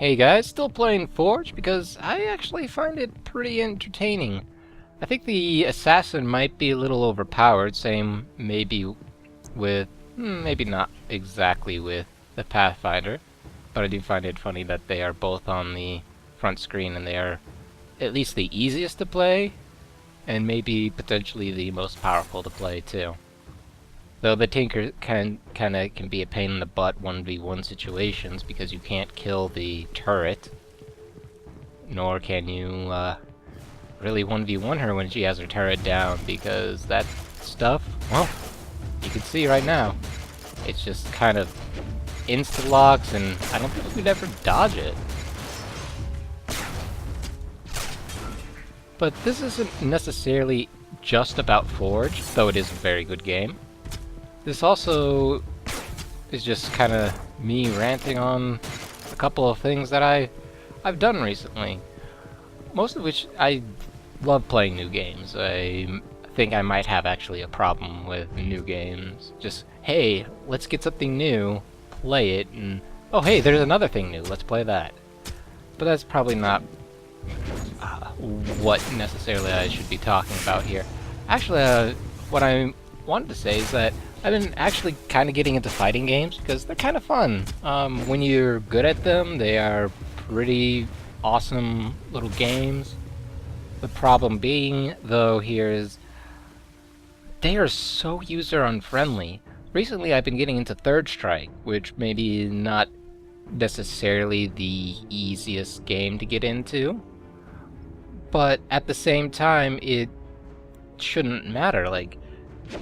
Hey guys, still playing Forge because I actually find it pretty entertaining. I think the assassin might be a little overpowered, same maybe with, maybe not exactly with the Pathfinder, but I do find it funny that they are both on the front screen and they are at least the easiest to play, and maybe potentially the most powerful to play too. Though the Tinker can be a pain in the butt 1v1 situations because you can't kill the turret, nor can you really 1v1 her when she has her turret down, because that stuff, well, you can see right now, it's just kind of insta-locks, and I don't think we'd ever dodge it. But this isn't necessarily just about Forge, though it is a very good game. This also is just kind of me ranting on a couple of things that I've done recently. Most of which I love playing new games. I think I might have actually a problem with new games. Just, hey, let's get something new, play it, and oh hey, there's another thing new, let's play that. But that's probably not what necessarily I should be talking about here. Actually, what I wanted to say is that I've been actually kind of getting into fighting games because they're kind of fun. When you're good at them, they are pretty awesome little games. The problem being, though, here is they are so user-unfriendly. Recently, I've been getting into Third Strike, which maybe not necessarily the easiest game to get into, but at the same time, it shouldn't matter. Like,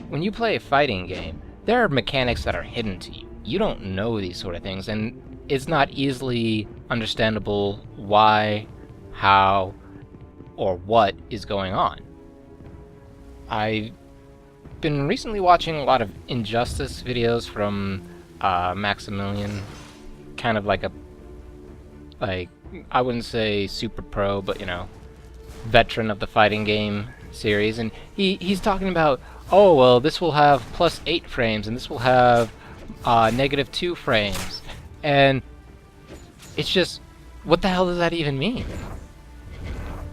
when you play a fighting game, there are mechanics that are hidden to you. You don't know these sort of things, and it's not easily understandable why, how, or what is going on. I've been recently watching a lot of Injustice videos from Maximilian, kind of like I wouldn't say super pro, but you know, veteran of the fighting game series, and he's talking about, oh, well, this will have +8 frames, and this will have -2 frames. And it's just, what the hell does that even mean?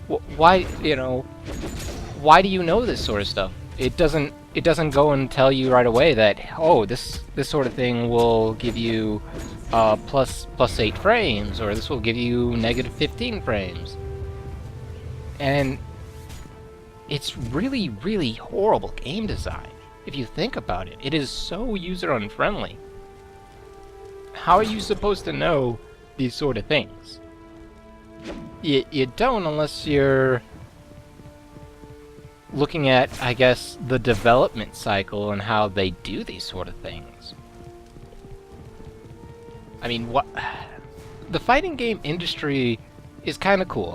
Why, why do you know this sort of stuff? It doesn't go and tell you right away that, oh, this sort of thing will give you +8 frames, or this will give you -15 frames. And it's really, really horrible game design, if you think about it. It is so user-unfriendly. How are you supposed to know these sort of things? You don't unless you're looking at, I guess, the development cycle and how they do these sort of things. I mean, the fighting game industry is kind of cool.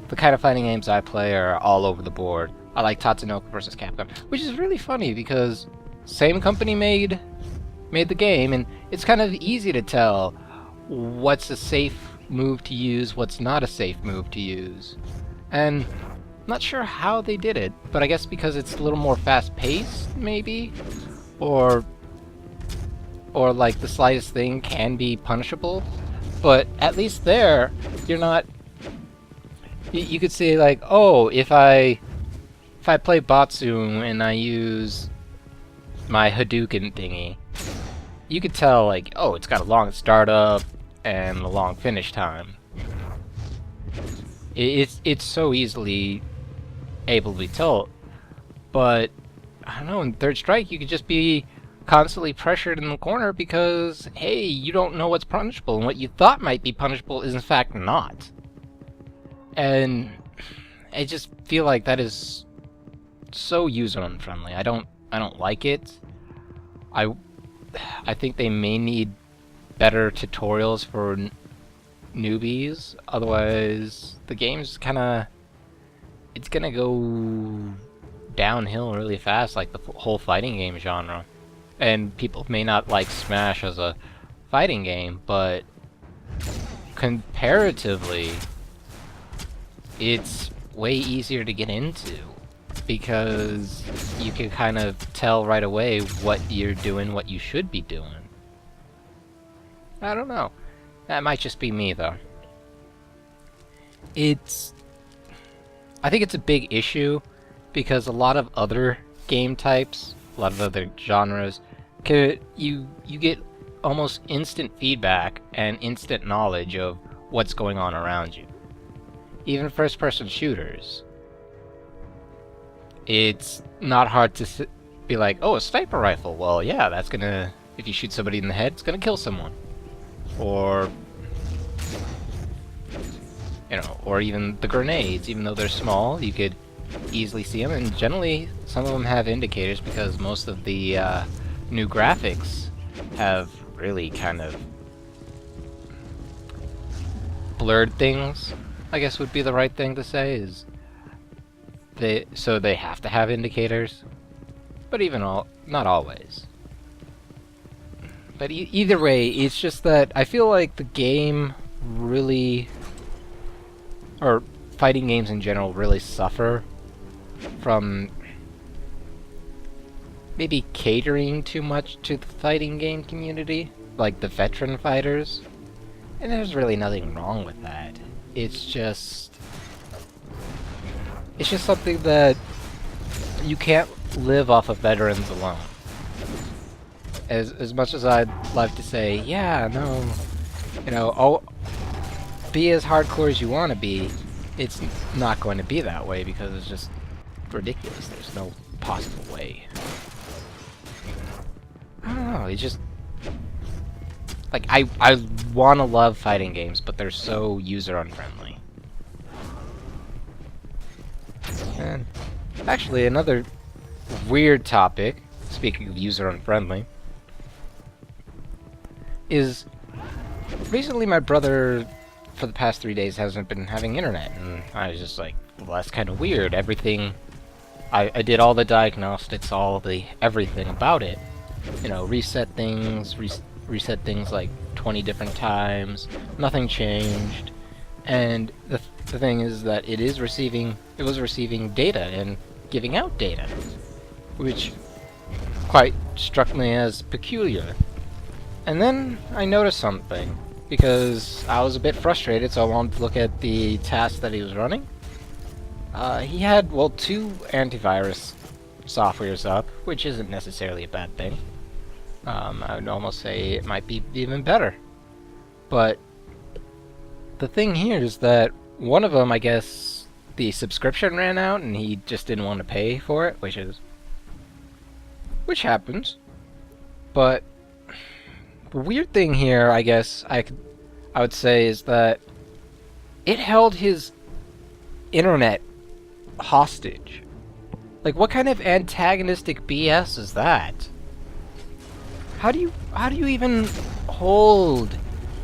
The kind of fighting games I play are all over the board. I like Tatsunoko vs. Capcom, which is really funny because same company made the game, and it's kind of easy to tell what's a safe move to use, what's not a safe move to use. And I'm not sure how they did it, but I guess because it's a little more fast-paced, maybe? Or like the slightest thing can be punishable. But at least there, you're not... You could say, like, oh, if I play Batsu and I use my Hadouken thingy, you could tell, like, oh, it's got a long startup and a long finish time. It's so easily able to be told. But, I don't know, in Third Strike, you could just be constantly pressured in the corner because, hey, you don't know what's punishable, and what you thought might be punishable is in fact not. And I just feel like that is so user-unfriendly. I don't like it. I think they may need better tutorials for newbies. Otherwise, the game's it's gonna go downhill really fast, like the whole fighting game genre. And people may not like Smash as a fighting game, but comparatively, it's way easier to get into because you can kind of tell right away what you're doing, what you should be doing. I don't know. That might just be me, though. It's... I think it's a big issue because a lot of other game types, a lot of other genres, you get almost instant feedback and instant knowledge of what's going on around you. Even first-person shooters. It's not hard to be like, oh, a sniper rifle. Well, yeah, that's gonna... If you shoot somebody in the head, it's gonna kill someone. Or... You know, or even the grenades. Even though they're small, you could easily see them. And generally, some of them have indicators because most of the new graphics have really kind of blurred things, I guess would be the right thing to say, is so they have to have indicators, but not always. But either way, it's just that I feel like the game really, or fighting games in general, really suffer from maybe catering too much to the fighting game community, like the veteran fighters. And there's really nothing wrong with that. It's just something that you can't live off of veterans alone. As much as I'd love to say, yeah, no, you know, oh, be as hardcore as you want to be, it's not going to be that way because it's just ridiculous. There's no possible way. I don't know, it's just... Like, I want to love fighting games, but they're so user-unfriendly. And actually, another weird topic, speaking of user-unfriendly, is recently my brother, for the past 3 days, hasn't been having internet, and I was just like, well, that's kind of weird. Everything... I did all the diagnostics, all the everything about it. You know, reset things like 20 different times, nothing changed, and the thing is that it was receiving data and giving out data, which quite struck me as peculiar. And then I noticed something, because I was a bit frustrated, so I wanted to look at the task that he was running. He had, well, 2 antivirus softwares up, which isn't necessarily a bad thing. I would almost say it might be even better. But the thing here is that one of them, I guess, the subscription ran out and he just didn't want to pay for it, which happens. But the weird thing here, I guess, I would say, is that it held his internet hostage. Like, what kind of antagonistic BS is that? How do you even hold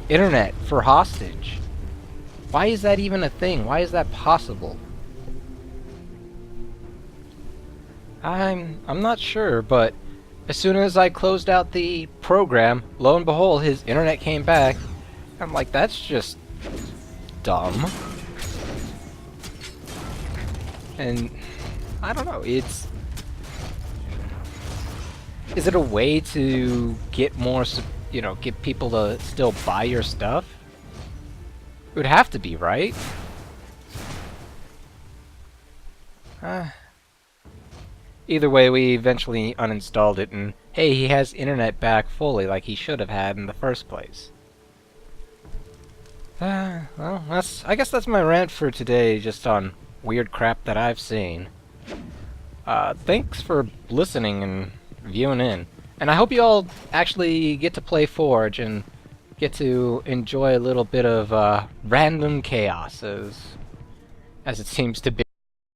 internet for hostage? Why is that even a thing? Why is that possible? I'm not sure, but as soon as I closed out the program, lo and behold, his internet came back. I'm like, that's just dumb. And I don't know, is it a way to get more, get people to still buy your stuff? It would have to be, right? Either way, we eventually uninstalled it, and hey, he has internet back fully like he should have had in the first place. Well, I guess that's my rant for today, just on weird crap that I've seen. Thanks for listening and viewing in. And I hope you all actually get to play Forge and get to enjoy a little bit of random chaos, as it seems to be.